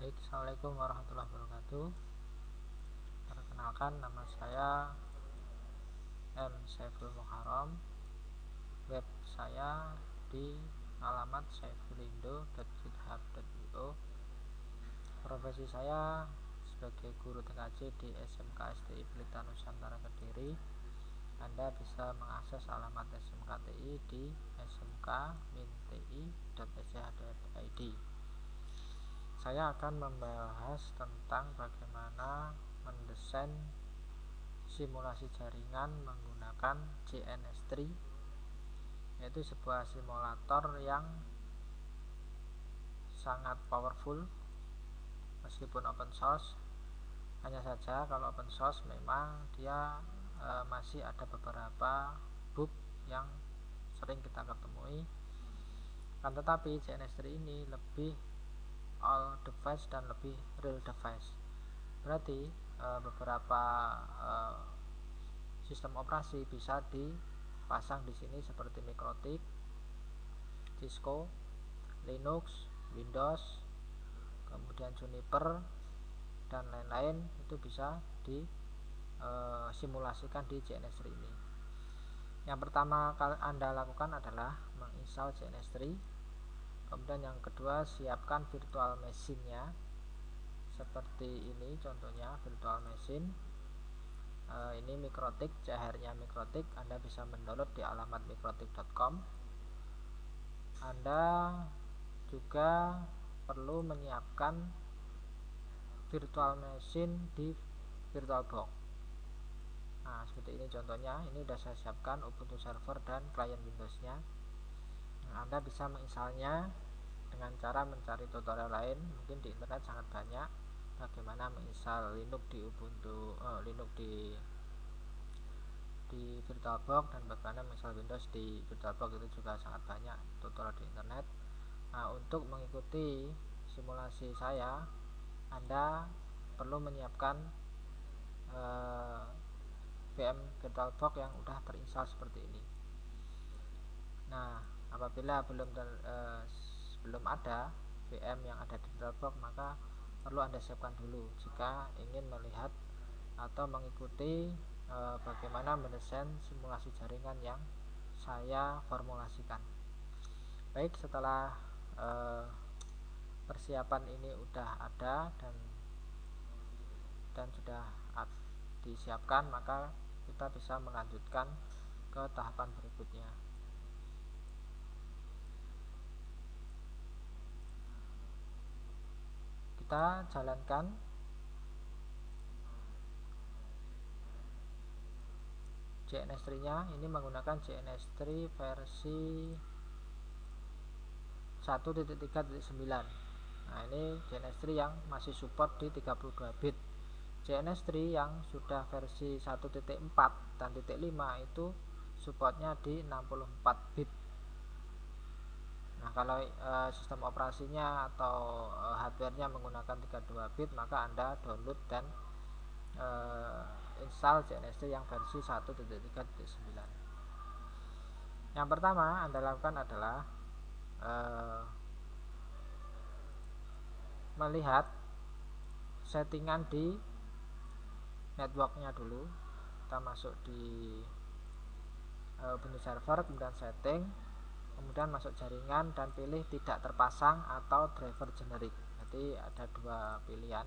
Baik, Assalamualaikum warahmatullahi wabarakatuh. Perkenalkan, nama saya M. Saiful Muharram. Web saya di alamat saifulindo.github.io. Profesi saya sebagai guru TKJ di SMK STI Pelita Nusantara Kediri. Anda bisa mengakses alamat SMKTI di smk-minti.sch.id. Saya akan membahas tentang bagaimana mendesain simulasi jaringan menggunakan JNS3, yaitu sebuah simulator yang sangat powerful meskipun open source. Hanya saja kalau open source memang dia masih ada beberapa bug yang sering kita ketemui. Kan tetapi JNS3 ini lebih all device dan lebih real device. Berarti beberapa sistem operasi bisa dipasang di sini seperti Mikrotik, Cisco, Linux, Windows, kemudian Juniper dan lain-lain, itu bisa disimulasikan di JNS3 ini. Yang pertama Anda lakukan adalah menginstal JNS3. Kemudian yang kedua, siapkan virtual machine-nya seperti ini. Contohnya virtual machine ini Mikrotik, CHR-nya Mikrotik. Anda bisa mendownload di alamat mikrotik.com. Anda juga perlu menyiapkan virtual machine di VirtualBox. Nah, seperti ini contohnya. Ini sudah saya siapkan Ubuntu server dan klien Windows-nya. Nah, Anda bisa menginstalnya dengan cara mencari tutorial lain. Mungkin di internet sangat banyak bagaimana menginstal Linux di Ubuntu, Linux di VirtualBox, dan bagaimana menginstal Windows di VirtualBox. Itu juga sangat banyak tutorial di internet. Nah, untuk mengikuti simulasi saya, Anda perlu menyiapkan VM VirtualBox yang sudah terinstall seperti ini. Nah, apabila belum ada VM yang ada di VirtualBox, maka perlu Anda siapkan dulu jika ingin melihat atau mengikuti bagaimana mendesain simulasi jaringan yang saya formulasikan. Baik, setelah persiapan ini sudah ada dan sudah disiapkan, maka kita bisa melanjutkan ke tahapan berikutnya. Kita jalankan JNS3-nya. Ini menggunakan JNS3 versi 1.3.9. Nah, ini JNS3 yang masih support di 32 bit. JNS3 yang sudah versi 1.4 dan .5 itu supportnya di 64 bit. Nah, kalau sistem operasinya atau hardware-nya menggunakan 32 bit, maka Anda download dan install JNS3 yang versi 1.3.9. Yang pertama Anda lakukan adalah melihat settingan di networknya dulu. Kita masuk di Ubuntu server, kemudian setting, kemudian masuk jaringan dan pilih tidak terpasang atau driver generic. Jadi ada dua pilihan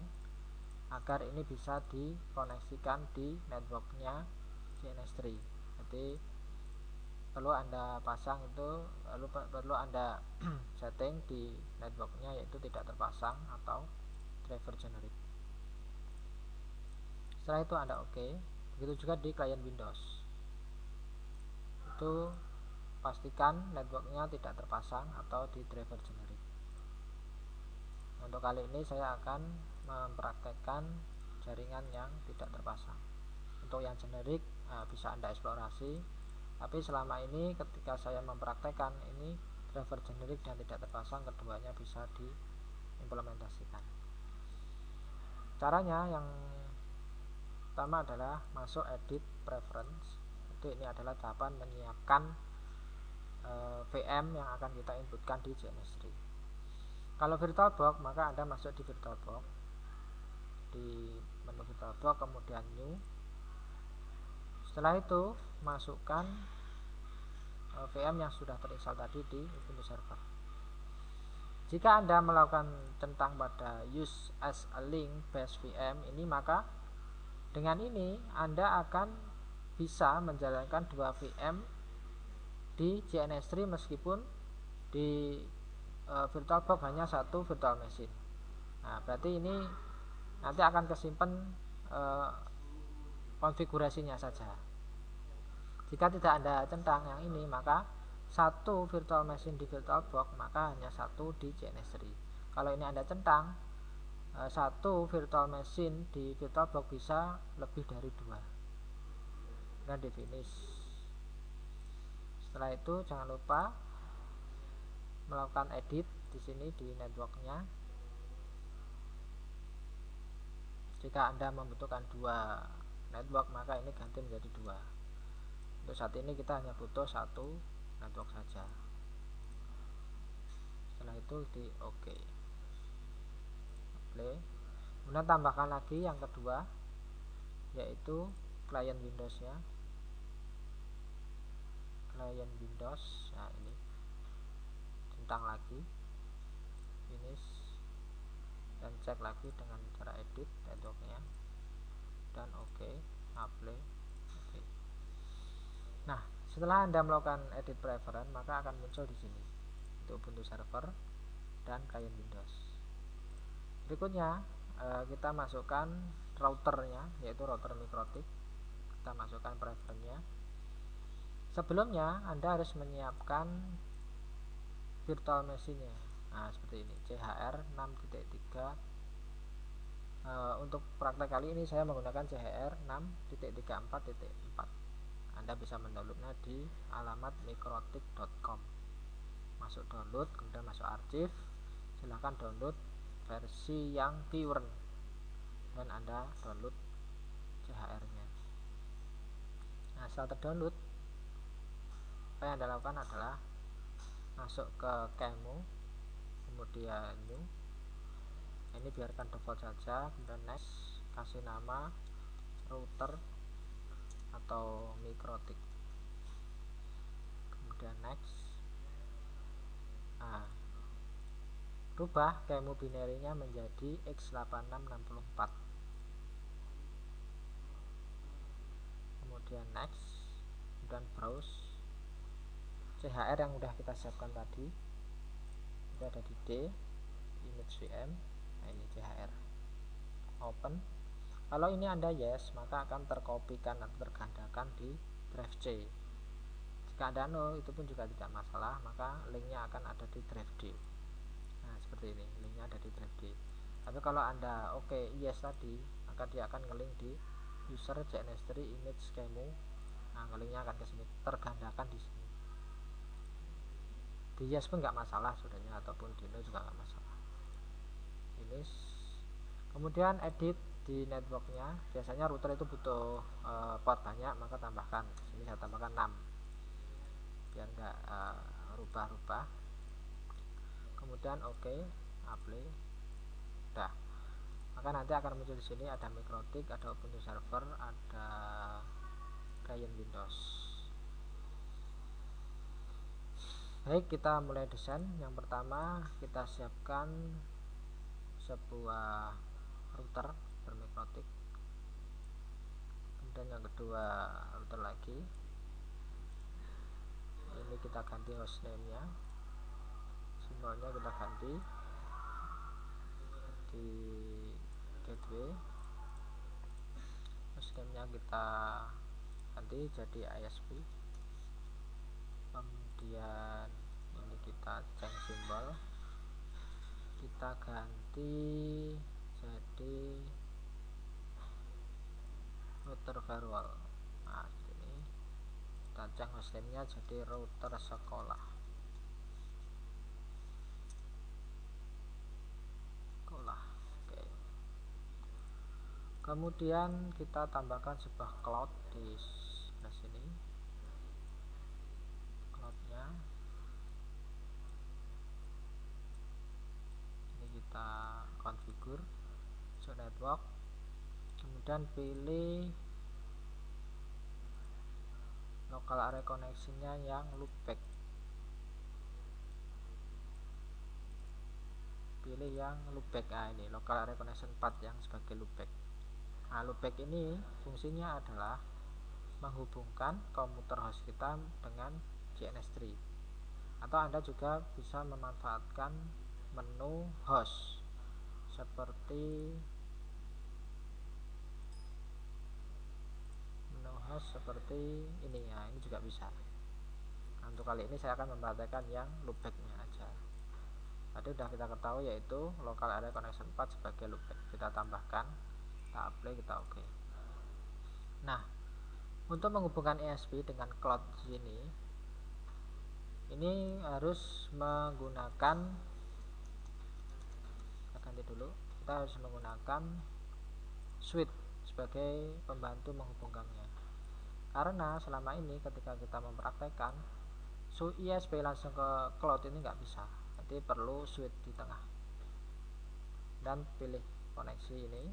agar ini bisa dikoneksikan di networknya JNS3. Jadi perlu Anda pasang itu, lalu perlu Anda setting di networknya, yaitu tidak terpasang atau driver generic. Setelah itu Anda oke. Begitu juga di klien Windows, itu pastikan networknya tidak terpasang atau di driver generic. Untuk kali ini saya akan mempraktekkan jaringan yang tidak terpasang. Untuk yang generik bisa Anda eksplorasi, tapi selama ini ketika saya mempraktekkan ini driver generik dan tidak terpasang, keduanya bisa diimplementasikan. Caranya yang pertama adalah masuk edit preference. Itu ini adalah tahapan menyiapkan VM yang akan kita inputkan di JNS3. Kalau VirtualBox, maka Anda masuk di VirtualBox, di menu VirtualBox, kemudian New. Setelah itu masukkan VM yang sudah terinstall tadi di Ubuntu Server. Jika Anda melakukan centang pada use as a link base VM ini, maka dengan ini Anda akan bisa menjalankan 2 VM di JNS3 meskipun di VirtualBox hanya 1 virtual machine. Nah, berarti ini nanti akan kesimpan konfigurasinya saja. Jika tidak ada centang yang ini, maka 1 virtual machine di VirtualBox, maka hanya 1 di JNS3. Kalau ini ada centang, 1 virtual machine di VirtualBox bisa lebih dari 2. Dan di finish. Setelah itu jangan lupa melakukan edit di sini di networknya. Jika Anda membutuhkan 2 network, maka ini ganti menjadi 2. Untuk saat ini kita hanya butuh 1 network saja. Setelah itu di OK, play. Kemudian tambahkan lagi yang kedua, yaitu client Windows-nya. Client Windows, nah ini centang lagi, finish, dan cek lagi dengan cara edit networknya, dan OK, apply. OK. Nah, setelah Anda melakukan edit preference, maka akan muncul di sini untuk Ubuntu Server dan client Windows. Berikutnya kita masukkan routernya, yaitu router Mikrotik. Kita masukkan preferennya. Sebelumnya Anda harus menyiapkan virtual machine-nya. Nah, seperti ini, CHR 6.3. Untuk praktek kali ini saya menggunakan CHR 6.34.4. Anda bisa mendownloadnya di alamat mikrotik.com. Masuk download, kemudian masuk arsip. Silahkan download versi yang current dan Anda download CHR-nya. Nah, setelah terdownload, apa yang Anda lakukan adalah masuk ke QEMU, kemudian new. Ini biarkan default saja, kemudian next, kasih nama router atau Mikrotik, kemudian next. Nah, rubah QEMU binary-nya menjadi x8664, kemudian next, kemudian browse. CHR yang udah kita siapkan tadi itu ada di D, image VM. Nah, ini CHR, open. Kalau ini Anda yes, maka akan terkopikan atau tergandakan di drive C. Jika Anda no, itu pun juga tidak masalah, maka linknya akan ada di drive D. Nah, seperti ini, linknya ada di drive D. Tapi kalau Anda oke, yes tadi, maka dia akan ngelink di user JNS3 image QEMU. Nah, ngelinknya akan ke sini, tergandakan di sini. Di yes pun nggak masalah sebenarnya, ataupun di no juga nggak masalah. Finish. Kemudian edit di networknya. Biasanya router itu butuh port banyak, maka tambahkan. Sini saya tambahkan 6 biar nggak rubah-rubah. Kemudian OK, apply. Udah. Maka nanti akan muncul di sini ada Mikrotik, ada Ubuntu Server, ada client Windows. Baik, kita mulai desain. Yang pertama kita siapkan sebuah router bermikrotik. Kemudian yang kedua router lagi. Ini kita ganti hostname-nya. Simbolnya kita ganti di gateway. Hostname-nya kita ganti jadi ISP. Kemudian ini kita change simbol, kita ganti jadi router firewall. Nah, ini kita change hostname-nya jadi router sekolah. Oke. Kemudian kita tambahkan sebuah cloud di sebelah sini. Cloudnya kita configure masuk network, kemudian pilih local area connection-nya yang loopback, pilih yang loopback. Nah, ini local area connection path yang sebagai loopback. Nah, loopback ini fungsinya adalah menghubungkan komputer host kita dengan GNS3, atau Anda juga bisa memanfaatkan menu host seperti ini ya, ini juga bisa. Nah, untuk kali ini saya akan memperhatikan yang loopbacknya aja. Tadi sudah kita ketahui yaitu local area connection path sebagai loopback. Kita tambahkan, kita apply, kita oke. Nah, untuk menghubungkan ESP dengan cloud ini harus menggunakan, kita ganti dulu, kita harus menggunakan switch sebagai pembantu menghubungkannya. Karena selama ini ketika kita mempraktekkan ESP langsung ke cloud ini nggak bisa, nanti perlu switch di tengah. Dan pilih koneksi ini,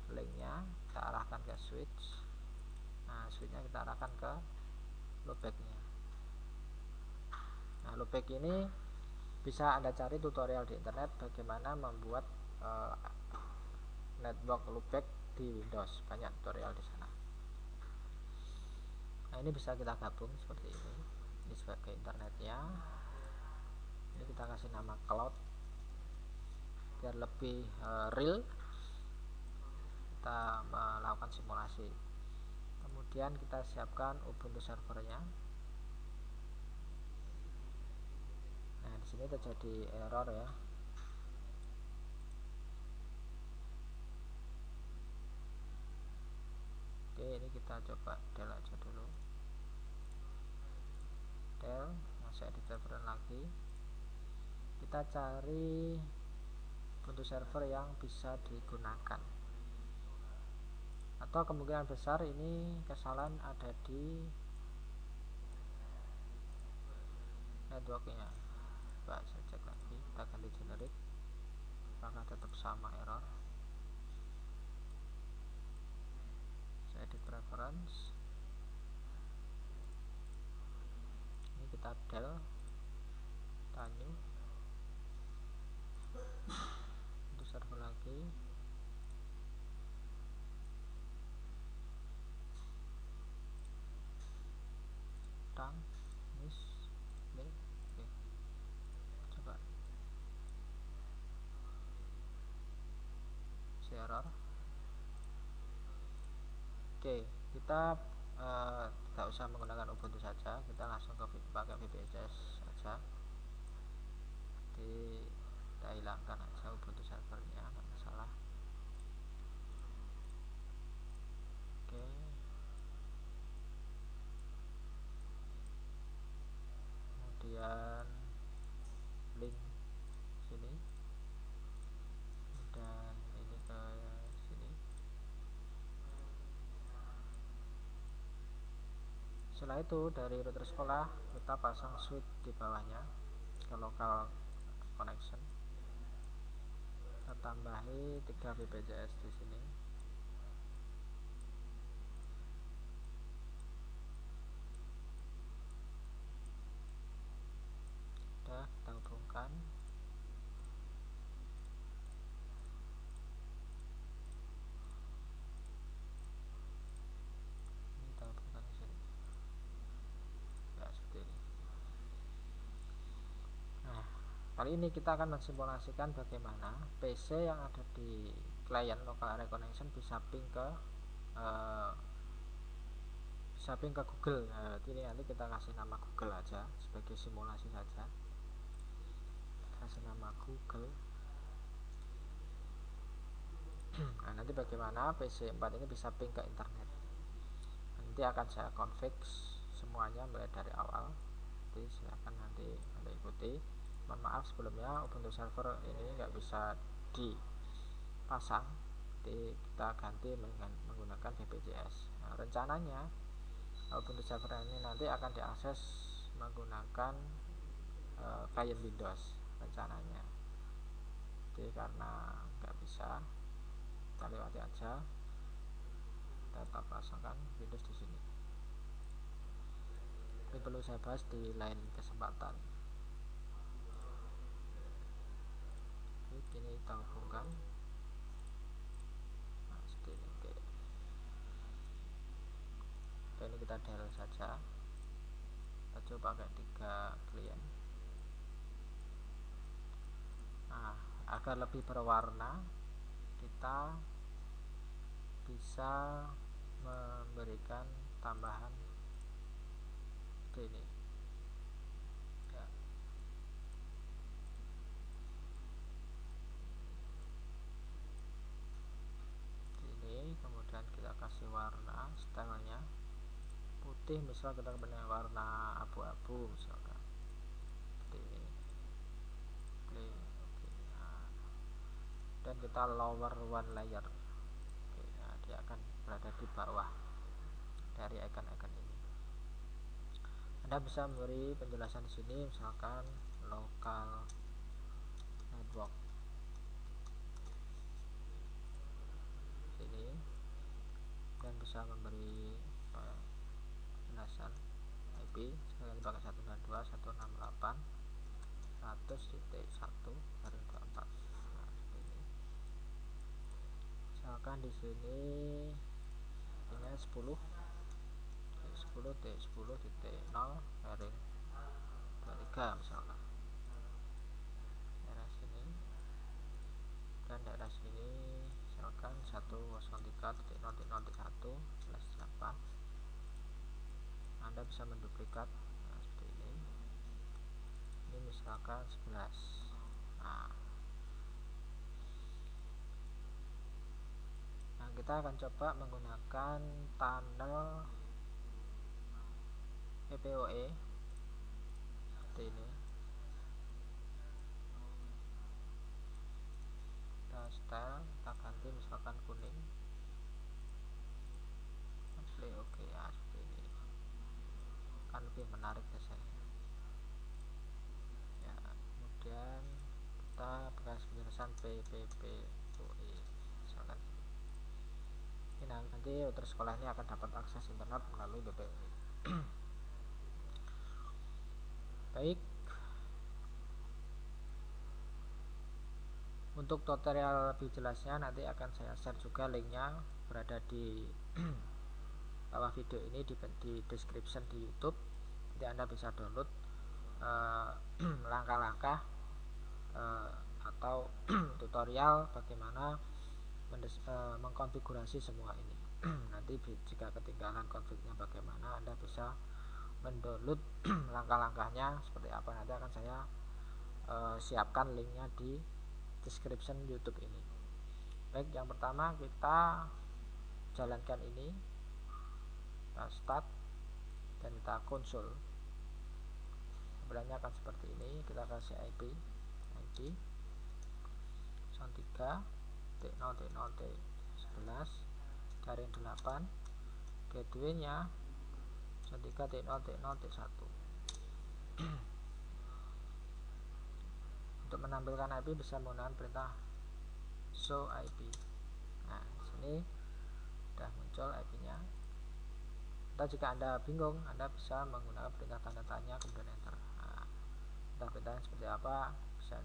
linknya kita arahkan ke switch. Nah, switchnya kita arahkan ke loopbacknya. Nah, loopback ini bisa Anda cari tutorial di internet bagaimana membuat network loopback di Windows, banyak tutorial di sana. Nah, ini bisa kita gabung seperti ini sebagai internetnya. Ini kita kasih nama cloud biar lebih real, kita melakukan simulasi. Kemudian kita siapkan Ubuntu servernya. Nah, di sini terjadi error ya. Oke, ini kita coba del aja dulu. Del, masuk edit server lagi. Kita cari Ubuntu server yang bisa digunakan. Atau kemungkinan besar ini kesalahan ada di networknya. Coba saya cek lagi, kita ganti generik, apakah tetap sama error. Saya edit preference, ini kita del, kita new, untuk server lagi. Oke. Coba error. Oke, kita tidak usah menggunakan Ubuntu saja, kita langsung pakai VPS saja. Jadi kita hilangkan aja Ubuntu servernya, nggak masalah. Oke, kemudian link sini dan ini ke sini. Setelah itu dari router sekolah kita pasang switch di bawahnya ke local connection. Kita tambahi 3 BPJS di sini. Sudah kita hubungkan. Kali ini kita akan mensimulasikan bagaimana PC yang ada di client local area connection bisa ping ke Google. Ini nanti kita kasih nama Google aja sebagai simulasi saja. Kasih nama Google. Nah, nanti bagaimana PC 4 ini bisa ping ke internet. Nanti akan saya config semuanya mulai dari awal. Jadi silahkan nanti Anda ikuti. Mohon maaf sebelumnya Ubuntu server ini nggak bisa dipasang, jadi kita ganti menggunakan BPJS. Nah, rencananya Ubuntu server ini nanti akan diakses menggunakan client Windows rencananya. karena nggak bisa, kita lewati aja. Tetap pasangkan Windows di sini. Ini perlu saya bahas di lain kesempatan. Oke, ini kita hubungkan. Nah, seperti ini. Oke. Oke, ini kita dial saja. Kita coba pakai 3 klien. Nah, agar lebih berwarna, kita bisa memberikan tambahan seperti ini ya. Ini kemudian kita kasih warna stylenya putih, misal kita punya warna abu-abu misalkan seperti ini. Play. Oke. Nah, dan kita lower one layer. Oke, nah, dia akan berada di bawah dari icon-icon ini. Anda bisa memberi penjelasan di sini, misalkan local network ini, dan bisa memberi penjelasan IP. Sekarang dipakai 192.168.100.1/24. Nah, seperti ini. Misalkan di sini punya 10 T10.0/23 misalkan daerah sini, dan daerah sini misalkan 103.0.0.1/8. Anda bisa menduplikat. Nah, seperti ini misalkan 11. Nah, kita akan coba menggunakan tunnel PPOE seperti ini. Kita style, kita ganti misalkan kuning. Play. Oke, ya seperti ini kan lebih menarik biasanya ya. Kemudian kita bekas penjelasan PPPoE misalkan ini. Nanti router sekolah ini akan dapat akses internet melalui PPOE. Baik, untuk tutorial lebih jelasnya nanti akan saya share juga linknya, berada di bawah video ini di description di YouTube. Nanti Anda bisa download langkah-langkah atau tutorial bagaimana mengkonfigurasi semua ini. Nanti jika ketinggalan konfignya bagaimana, Anda bisa mendownload langkah-langkahnya seperti apa. Nanti akan saya siapkan linknya di description YouTube ini. Baik, yang pertama kita jalankan ini, kita start dan kita konsol. Tampilannya akan seperti ini. Kita kasih IP 3.0.0.11 garing 8, gateway nya 3.0.0.1. Untuk menampilkan IP bisa menggunakan perintah show IP. Nah, di sini sudah muncul IP-nya. Atau jika Anda bingung, Anda bisa menggunakan perintah tanda tanya kemudian enter. Nah, perintah seperti apa bisa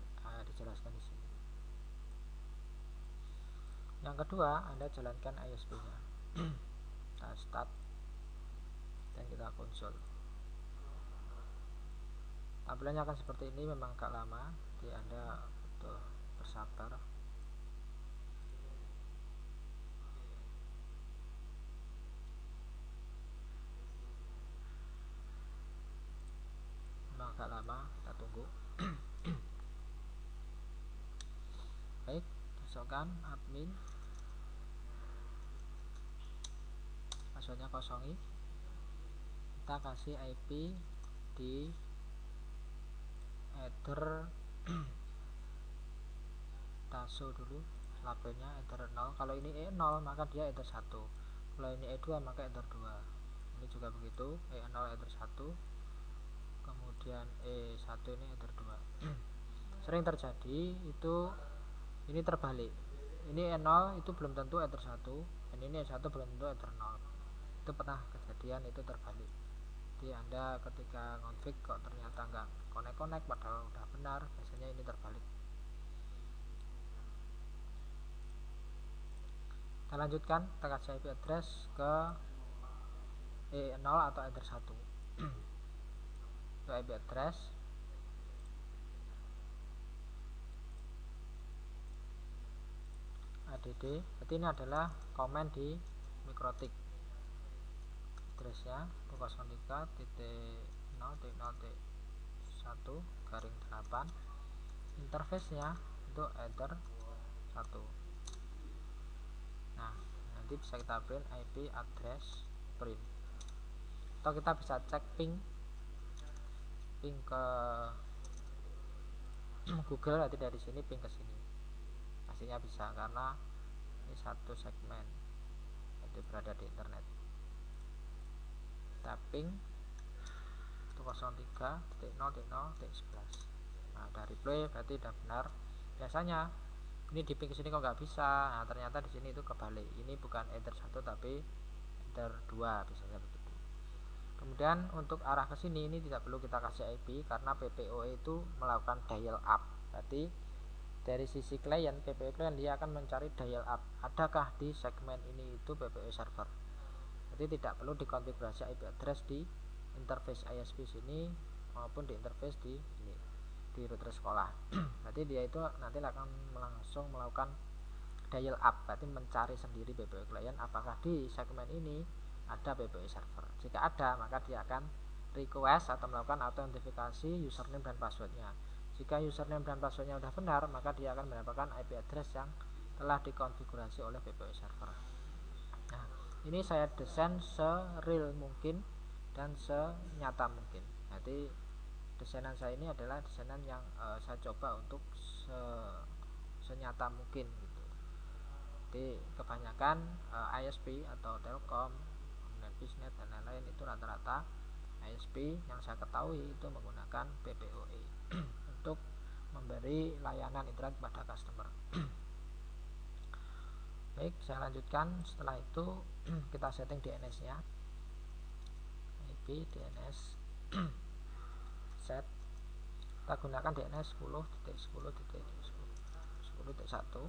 dijelaskan di sini. Yang kedua, Anda jalankan ISP-nya. Kita start dan kita konsol. Tampilannya akan seperti ini, memang agak lama, jadi Anda butuh bersabar. Memang agak lama, kita tunggu. Baik, masukkan admin, passwordnya kosongi. Kita kasih IP di header taso dulu, labelnya enter 0. Kalau ini E0 maka dia enter 1. Kalau ini E2 maka enter 2. Ini juga begitu, E0 enter 1, kemudian E1 ini enter 2. Sering terjadi itu Ini terbalik, ini E0 itu belum tentu Ether 1, dan ini E1 belum tentu Ether 0. Itu pernah kejadian itu terbalik. Jadi Anda ketika config kok ternyata nggak connect padahal udah benar, biasanya ini terbalik. Kita lanjutkan, kita kasih IP address ke E0 atau Ether 1. Itu IP address add, berarti ini adalah komen di mikrotik. Addressnya 203.0.0.1/8. Interface-nya untuk Ether 1. Nah, nanti bisa kita print IP address print. Atau kita bisa cek ping ke Google, nanti dari sini ping ke sini. Pastinya bisa karena ini satu segmen, itu berada di internet. Tapping 203.0.0.11. Nah, dari play berarti udah benar. Biasanya ini di ping ke sini kok nggak bisa. Nah, ternyata di sini itu kebalik. Ini bukan Ether 1 tapi Ether 2, biasanya begitu. Kemudian untuk arah ke sini ini tidak perlu kita kasih IP karena PPOE itu melakukan dial up. Berarti dari sisi klien, PPOE klien dia akan mencari dial up. Adakah di segmen ini itu PPOE server? Jadi tidak perlu dikonfigurasi IP address di interface ISP sini maupun di interface di ini, di router sekolah. Berarti dia itu nanti akan langsung melakukan dial up, berarti mencari sendiri PPOE klien apakah di segmen ini ada PPOE server. Jika ada, maka dia akan request atau melakukan autentifikasi username dan passwordnya. Jika username dan passwordnya sudah benar, maka dia akan mendapatkan IP address yang telah dikonfigurasi oleh PPOE server. Nah, ini saya desain se-real mungkin dan senyata mungkin. Jadi desainan saya ini adalah desainan yang saya coba untuk senyata mungkin gitu. Jadi kebanyakan ISP atau Telkom, Netbisnet dan lain-lain itu rata-rata ISP yang saya ketahui itu menggunakan PPOE untuk memberi layanan internet pada customer. Baik, saya lanjutkan. Setelah itu kita setting DNS-nya. IP DNS set. Kita gunakan DNS 10.10.10.1.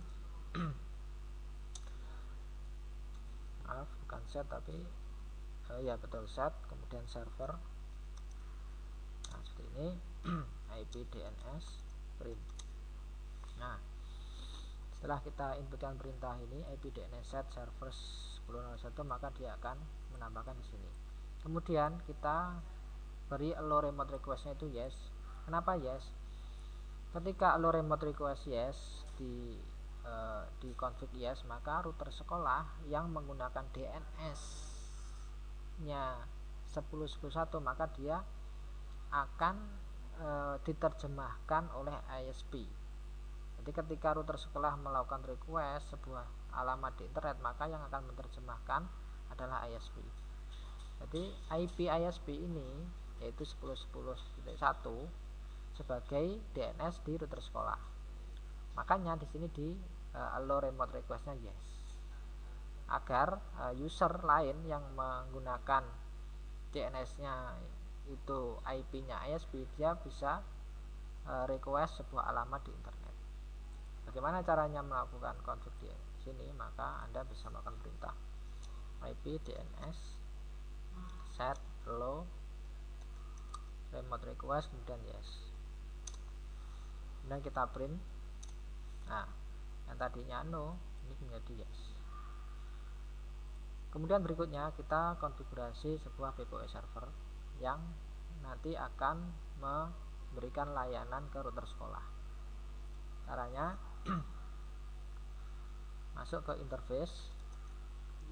Maaf, bukan set tapi ya betul set, kemudian server. Nah, seperti ini. IP DNS print. Nah, setelah kita inputkan perintah ini IP DNS set server 10.01, maka dia akan menambahkan di sini. Kemudian kita beri allow remote request-nya itu yes. Kenapa yes? Ketika allow remote request yes di config yes, maka router sekolah yang menggunakan DNS-nya 10.10.1 maka dia akan diterjemahkan oleh ISP. Jadi ketika router sekolah melakukan request sebuah alamat di internet, maka yang akan menerjemahkan adalah ISP. Jadi IP ISP ini yaitu 10.10.1 sebagai DNS di router sekolah. Makanya di sini di allow remote request-nya yes. Agar user lain yang menggunakan DNS-nya itu IP-nya ISP, dia bisa request sebuah alamat di internet. Bagaimana caranya melakukan config di sini? Maka Anda bisa melakukan perintah IP DNS set allow remote request kemudian yes. Kemudian kita print. Nah, yang tadinya no ini menjadi yes. Kemudian berikutnya kita konfigurasi sebuah PPOE server yang nanti akan memberikan layanan ke router sekolah. Caranya masuk ke interface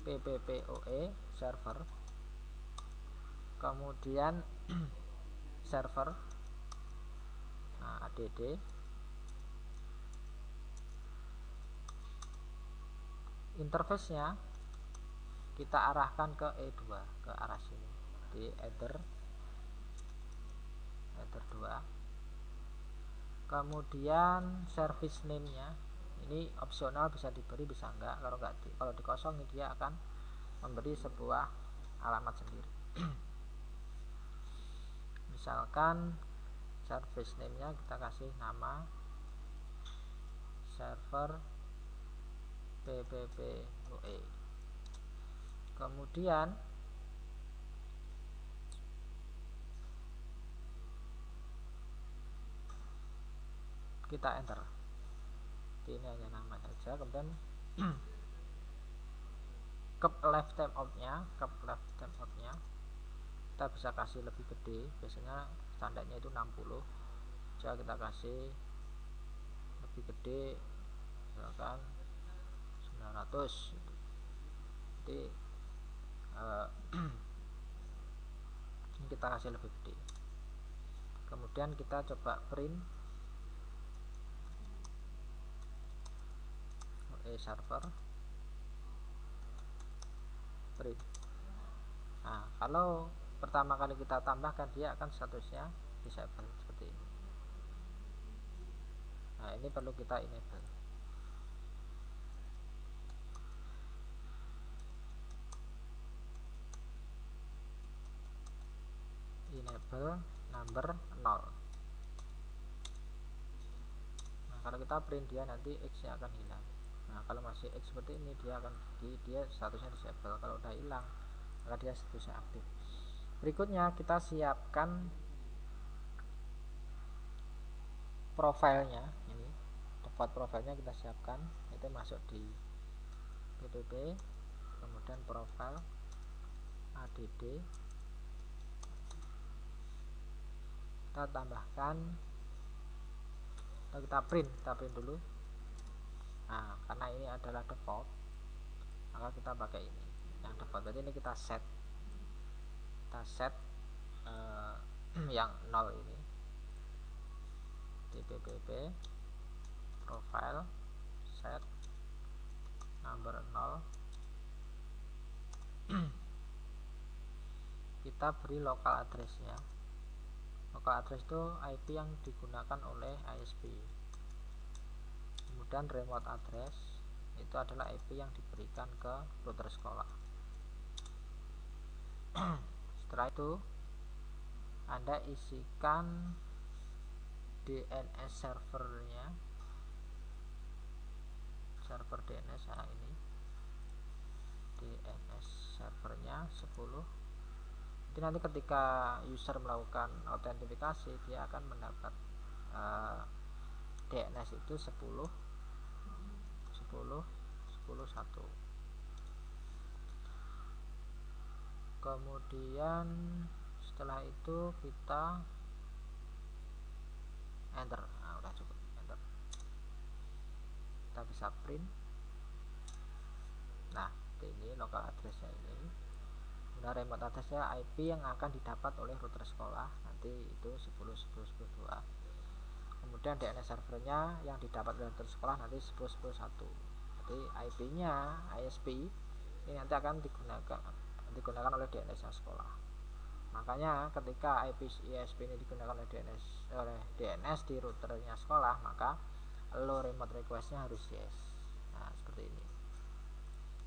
PPPoE server, kemudian server, nah, add, interface-nya kita arahkan ke E2, ke arah sini di Ether 2. Kemudian service name-nya ini ini opsional, bisa diberi bisa enggak. Kalau enggak, kalau dikosongin dia akan memberi sebuah alamat sendiri. Misalkan service name nya kita kasih nama server PPPoE. Kemudian kita enter. Ini hanya nama saja. Kemudian ke left timeout-nya kita bisa kasih lebih gede. Biasanya standarnya itu 60. Coba kita kasih lebih gede, misalkan 900. Jadi kita kasih lebih gede. Kemudian kita coba print server print. Nah, kalau pertama kali kita tambahkan, dia akan statusnya disable seperti ini. Nah, ini perlu kita enable. Enable number 0. Nah, kalau kita print dia nanti X nya akan hilang. Nah, kalau masih X seperti ini dia akan dia statusnya disable. Kalau udah hilang maka dia statusnya aktif. Berikutnya kita siapkan profilnya. Ini default profilnya kita siapkan, itu masuk di PPP, kemudian profile add, kita tambahkan, kita print dulu. Nah, karena ini adalah default maka kita pakai ini yang default. Jadi ini kita set yang 0 ini di PPP profile set number 0. Kita beri local address-nya. Local address itu IP yang digunakan oleh ISP. Kemudian remote address itu adalah IP yang diberikan ke router sekolah. Setelah itu Anda isikan DNS servernya, server DNS. Nah, ini DNS servernya 10. Jadi nanti ketika user melakukan autentifikasi dia akan mendapat DNS itu 10 10 10 1. Kemudian setelah itu kita enter. Nah, udah cukup enter. Kita bisa print. Nah, ini local address-nya ini. Kemudian remote address-nya IP yang akan didapat oleh router sekolah nanti itu 10 10 10 2. Kemudian DNS servernya yang didapat oleh router sekolah nanti 10 10 1. Jadi IP-nya ISP ini nanti akan digunakan oleh DNS sekolah. Makanya ketika IP ISP ini digunakan oleh DNS di routernya sekolah, maka allow remote request-nya harus yes. Nah, seperti ini.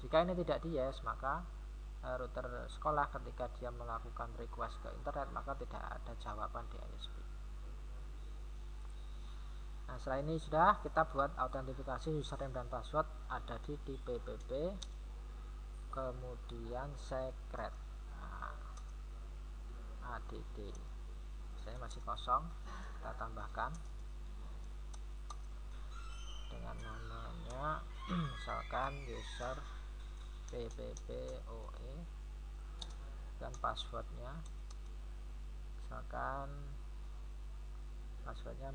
Jika ini tidak di yes, maka router sekolah ketika dia melakukan request ke internet maka tidak ada jawaban di ISP. Nah, setelah ini sudah kita buat autentifikasi username dan password ada di PPP, kemudian secret. Nah, add saya masih kosong, kita tambahkan dengan namanya misalkan user PPPoE dan passwordnya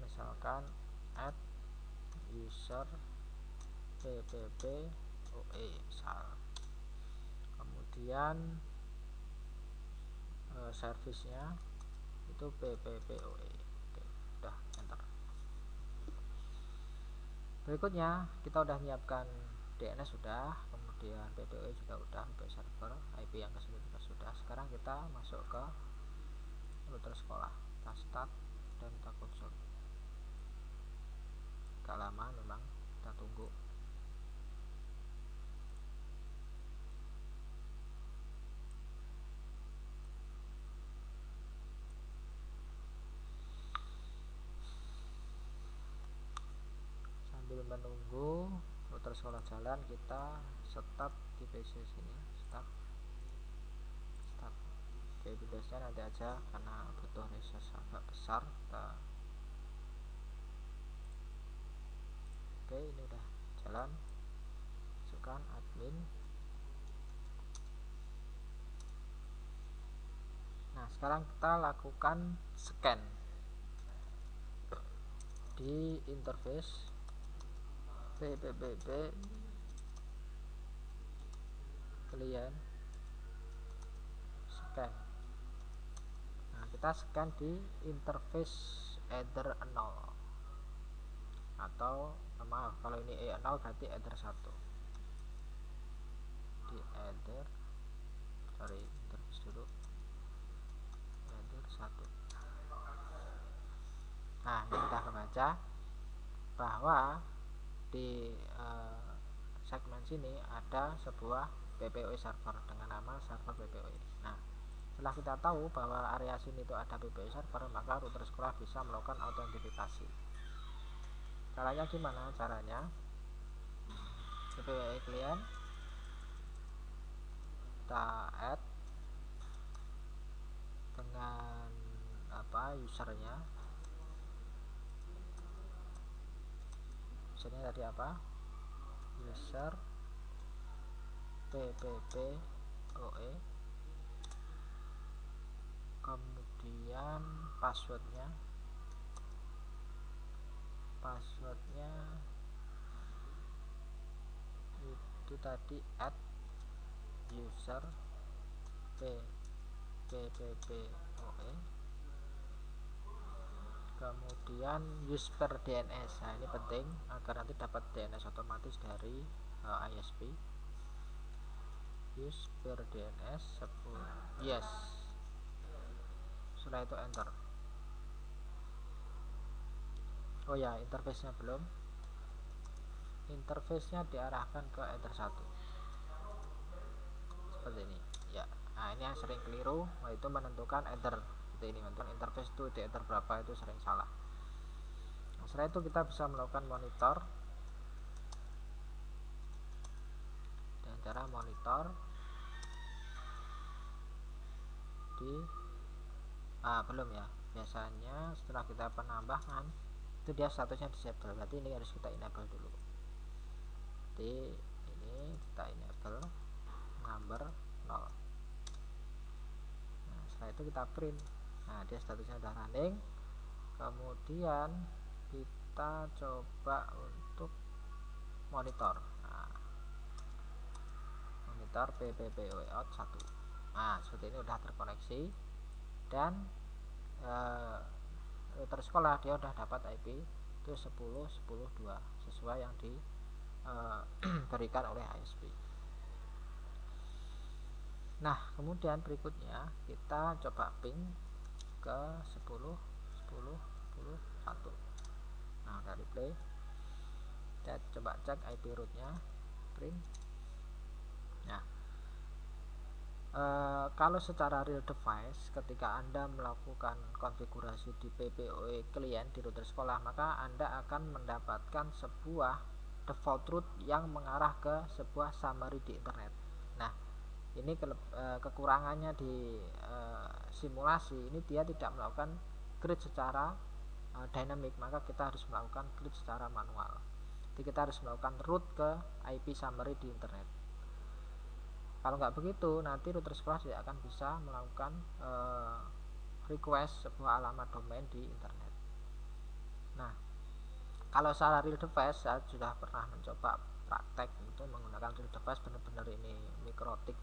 misalkan add user PPPoE misal. Kemudian servisnya itu PPPoE. Oke, udah enter. Berikutnya kita udah menyiapkan DNS sudah, kemudian PPOE juga udah, untuk server IP yang ke sini juga sudah. Sekarang kita masuk ke router sekolah, kita start dan kita konsol. Agak lama memang, kita tunggu. menunggu router sekolah jalan, kita start di PC sini, start. Oke, Windowsnya nanti aja karena butuh resource agak besar. Oke, ini udah jalan. Masukkan admin. Nah, sekarang kita lakukan scan di interface ppp client scan. Nah, kita scan di interface either 0 atau maaf, kalau ini E0 berarti either 1. Di either, sorry, interface dulu, either 1. Nah, ini kita kebaca bahwa di segmen sini ada sebuah PPOE server dengan nama server PPOE. Nah, setelah kita tahu bahwa area sini itu ada PPOE server, maka router sekolah bisa melakukan autentifikasi. Caranya gimana? Caranya PPOE client kita add dengan usernya tadi apa, user PPPoE, kemudian passwordnya itu tadi add user PPPoE, kemudian use per DNS. Nah, ini penting agar nanti dapat DNS otomatis dari ISP. Use per DNS 10 yes. Setelah itu enter. Oh ya, interface-nya belum. Interface-nya diarahkan ke Ether 1 seperti ini ya. Nah, ini yang sering keliru, yaitu menentukan Ether seperti ini, menentukan interface itu di Ether berapa, itu sering salah. Nah, setelah itu kita bisa melakukan monitor dengan cara monitor di belum ya, biasanya setelah kita penambahan itu dia statusnya disable, berarti ini harus kita enable dulu. Jadi ini kita enable number 0. Nah, setelah itu kita print. Nah, dia statusnya udah running. Kemudian kita coba untuk monitor. Nah, monitor PPPoE out 1. Nah, seperti ini udah terkoneksi dan router sekolah dia udah dapat IP itu 10.10.2 sesuai yang diberikan oleh ISP. Nah, kemudian berikutnya kita coba ping ke 10.10.10.1. Nah, dari play kita coba cek IP rootnya, print. Nah, kalau secara real device ketika Anda melakukan konfigurasi di PPOE client di router sekolah, maka Anda akan mendapatkan sebuah default root yang mengarah ke sebuah summary di internet. Nah, ini kekurangannya di simulasi ini, dia tidak melakukan create secara dynamic, maka kita harus melakukan create secara manual. Jadi kita harus melakukan root ke IP summary di internet. Kalau nggak begitu, nanti router sekolah tidak akan bisa melakukan request sebuah alamat domain di internet. Nah, kalau secara real device, saya sudah pernah mencoba praktek itu menggunakan real device, benar-benar ini mikrotik,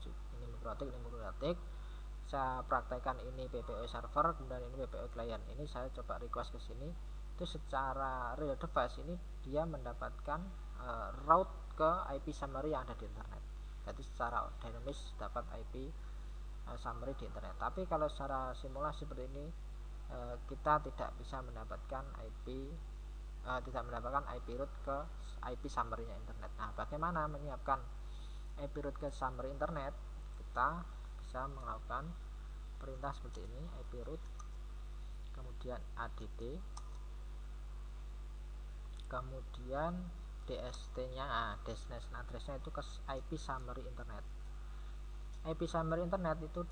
saya praktekkan ini PPOE server, kemudian ini PPOE client. Ini saya coba request ke sini, itu secara real device ini dia mendapatkan route ke IP summary yang ada di internet. Jadi secara dinamis dapat IP summary di internet. Tapi kalau secara simulasi seperti ini, kita tidak bisa mendapatkan IP root ke IP summary-nya internet. Nah, bagaimana menyiapkan IP root ke summary internet? Kita bisa melakukan perintah seperti ini, IP root, kemudian add, kemudian DST nya destination address nya itu ke IP summary internet. IP summary internet itu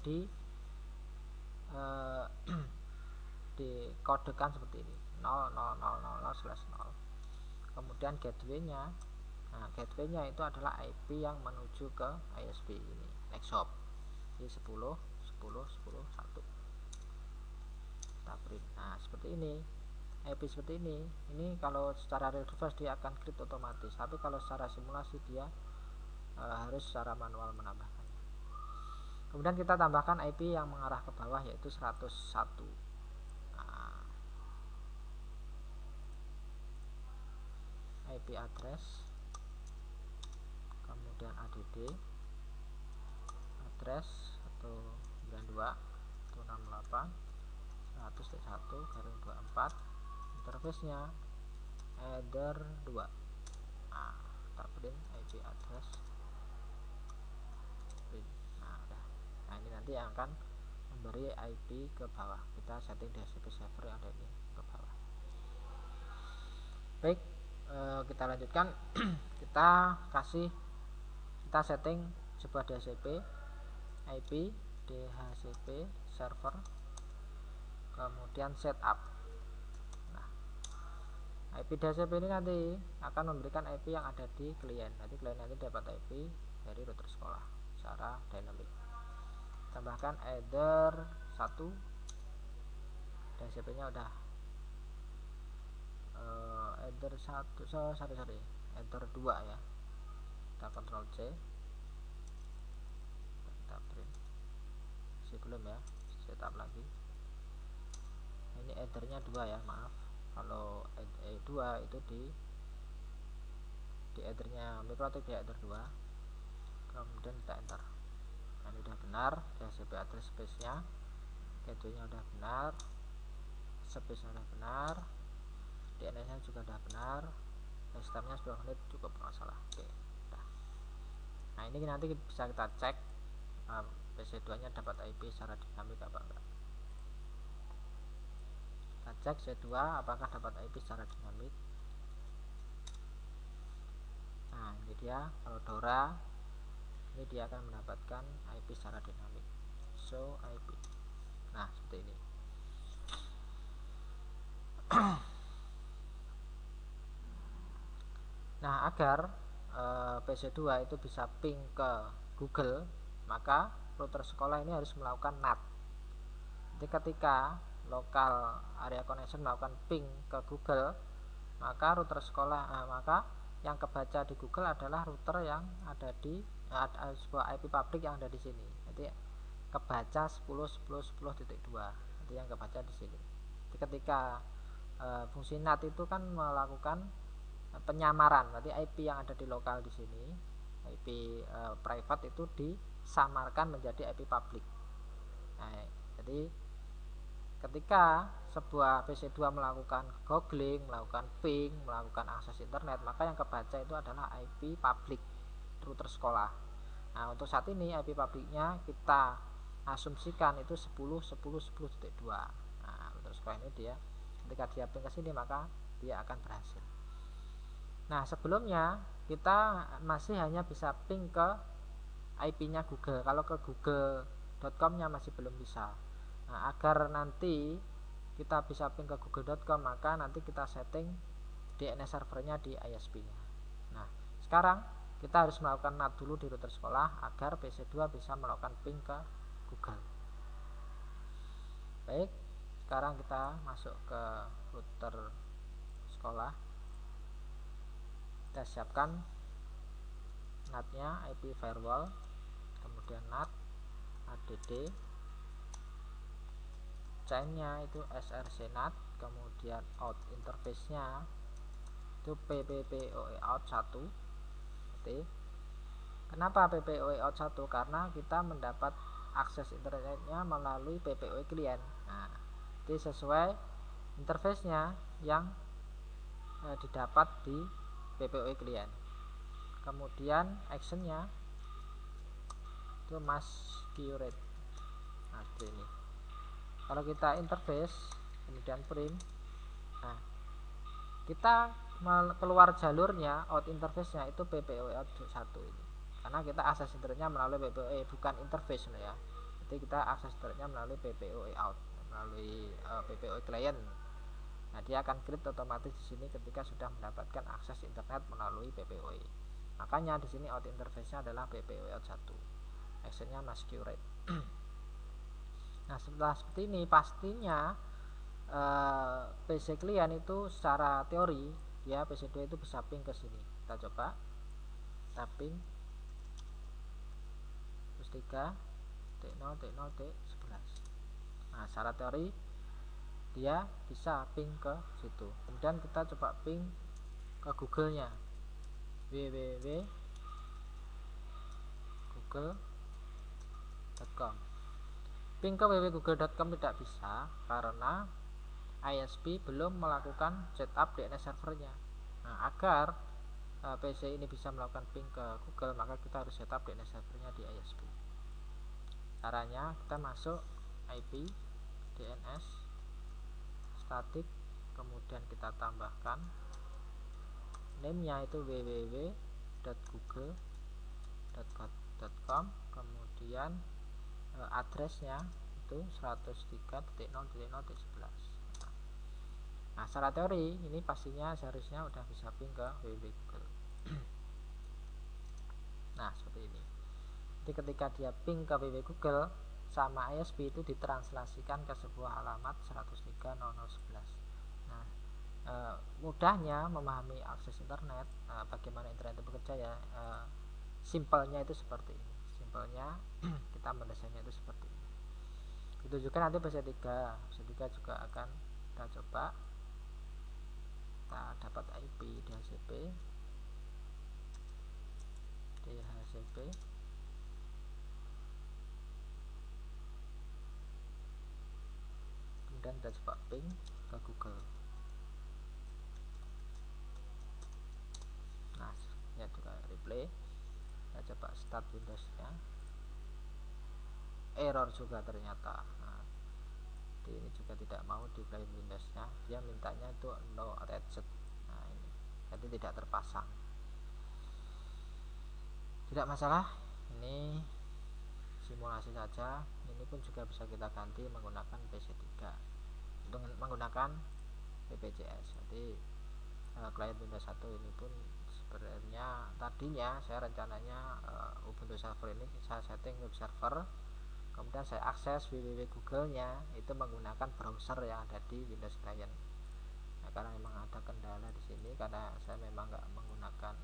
dikodekan seperti ini 00000/0. Kemudian gateway nya, gateway nya itu adalah IP yang menuju ke ISP ini, next hop di 10 10 10 1. Kita print. Nah, seperti ini. IP seperti ini kalau secara real device dia akan create otomatis, tapi kalau secara simulasi dia harus secara manual menambahkannya. Kemudian kita tambahkan IP yang mengarah ke bawah, yaitu 101. IP address, kemudian add address 192.168.100.1/24, interface nya header 2. Kita print IP address print. Nah, ini nanti yang akan memberi IP ke bawah. Kita setting DHCP server yang ada ini ke bawah. Baik, kita lanjutkan. kita setting sebuah DHCP IP DHCP server, kemudian setup. Nah, IP DHCP ini nanti akan memberikan IP yang ada di klien. Nanti klien nanti dapat IP dari router sekolah secara dynamic. Tambahkan header 1, DHCP nya udah header 1 header 2 ya. Kita Ctrl C, kita print. Belum ya, setup lagi. Ini headernya 2 ya, maaf. Kalau E2 itu di headernya MikroTik di header 2. Kemudian kita enter. Nah, ini udah benar, DHCP address space nya, gateway nya udah benar, space nya udah benar, DNS nya juga udah benar, sistemnya 10 menit cukup, nggak salah. Oke, udah. Nah, ini nanti bisa kita cek PC2 nya dapat IP secara dinamik apa enggak. Kita cek C2 apakah dapat IP secara dinamik. Nah, ini dia. Kalau Dora ini dia akan mendapatkan IP secara dinamik, show IP. Nah, seperti ini. Nah, agar PC2 itu bisa ping ke Google, maka router sekolah ini harus melakukan NAT. Jadi ketika local area connection melakukan ping ke Google, maka router sekolah maka yang kebaca di Google adalah router yang ada di sebuah IP public yang ada di sini. Jadi kebaca 10.10.10.2. Nanti yang kebaca di sini. Jadi ketika fungsi NAT itu kan melakukan penyamaran, berarti IP yang ada di lokal di sini, IP private itu disamarkan menjadi IP public. Nah, jadi ketika sebuah PC2 melakukan googling, melakukan ping, melakukan akses internet, maka yang kebaca itu adalah IP public router sekolah. Nah, untuk saat ini IP publiknya kita asumsikan itu 10.10.10.2. Nah, router sekolah ini dia ketika dia ping ke sini maka dia akan berhasil. Nah, sebelumnya kita masih hanya bisa ping ke IP-nya Google. Kalau ke google.com-nya masih belum bisa. Nah, agar nanti kita bisa ping ke google.com, maka nanti kita setting DNS servernya di ISP-nya. Nah, sekarang kita harus melakukan NAT dulu di router sekolah agar PC2 bisa melakukan ping ke Google. Baik, sekarang kita masuk ke router sekolah. Kita siapkan NAT-nya, IP firewall, kemudian NAT, add, chain-nya itu src NAT, kemudian out interface-nya itu PPPoE out 1. Kenapa PPOE out 1? Karena kita mendapat akses internetnya melalui PPOE client. Nah, jadi sesuai interface-nya yang didapat di PPOE client. Kemudian action-nya itu masquerade. Nah, ini. Kalau kita interface kemudian print, nah kita keluar jalurnya out interface-nya itu PPOE out 1 ini, karena kita akses internetnya melalui PPOE, bukan interface ya. Jadi kita akses internetnya melalui PPOE out, melalui PPOE client. Nah, dia akan create otomatis di sini ketika sudah mendapatkan akses internet melalui PPOE. Makanya di sini out interface-nya adalah PPOE out 1. Actionnya masquerade. Nah, setelah seperti ini pastinya PC klien itu secara teori dia PC2 itu bisa ping ke sini. Kita coba. Kita ping plus 3 T0 T0 T11. Nah, secara teori dia bisa ping ke situ. Kemudian kita coba ping ke Google-nya, www.google.com. Ping ke www.google.com tidak bisa karena ISP belum melakukan setup DNS servernya. Nah, agar PC ini bisa melakukan ping ke Google, maka kita harus setup DNS servernya di ISP. Caranya kita masuk IP DNS static, kemudian kita tambahkan name-nya itu www.google.com, kemudian address-nya itu 103.0.0.11. Nah, secara teori ini pastinya seharusnya udah bisa ping ke www Google. Nah, seperti ini. Jadi ketika dia ping ke www Google sama ISP itu ditranslasikan ke sebuah alamat 103.0.0.11. Nah, mudahnya memahami akses internet, bagaimana internet itu bekerja ya, simpelnya itu seperti ini. Simpelnya kita mendesainnya itu seperti ini. Itu juga nanti PC3 juga akan kita coba. Kita dapat IP DHCP kemudian kita coba ping ke Google. Nah, ya juga replay. Kita coba start Windows-nya, error juga ternyata. Nah, ini juga tidak mau di client Windows-nya, dia mintanya itu no attached. Nah, ini jadi tidak terpasang. Tidak masalah, ini simulasi saja. Ini pun juga bisa kita ganti menggunakan PC3 dengan menggunakan BPJS. Jadi client Windows 1 ini pun sebenarnya tadinya saya rencananya Ubuntu server ini saya setting web server, kemudian saya akses www Google-nya itu menggunakan browser yang ada di Windows Client. Nah, karena memang ada kendala di sini karena saya memang nggak menggunakan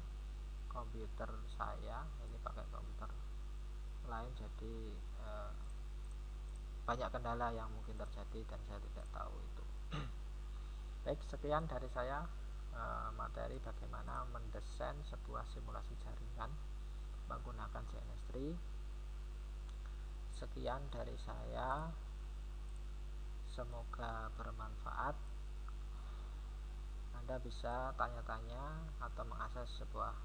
komputer saya, ini pakai komputer lain, jadi banyak kendala yang mungkin terjadi dan saya tidak tahu itu. Baik, sekian dari saya materi bagaimana mendesain sebuah simulasi jaringan menggunakan CNS3. Sekian dari saya, semoga bermanfaat. Anda bisa tanya-tanya atau mengakses sebuah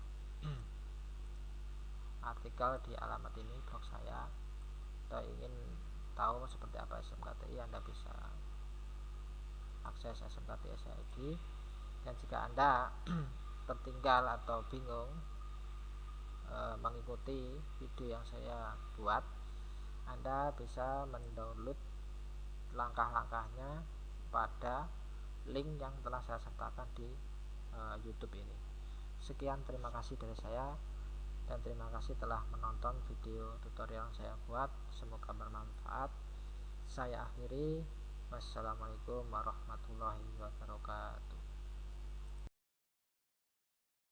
artikel di alamat ini, blog saya, atau ingin tahu seperti apa SMKTI, Anda bisa akses SMKTI SID. Dan jika Anda tertinggal atau bingung mengikuti video yang saya buat, Anda bisa mendownload langkah-langkahnya pada link yang telah saya sertakan di YouTube ini. Sekian, terima kasih dari saya, dan terima kasih telah menonton video tutorial yang saya buat. Semoga bermanfaat. Saya akhiri. Wassalamualaikum warahmatullahi wabarakatuh.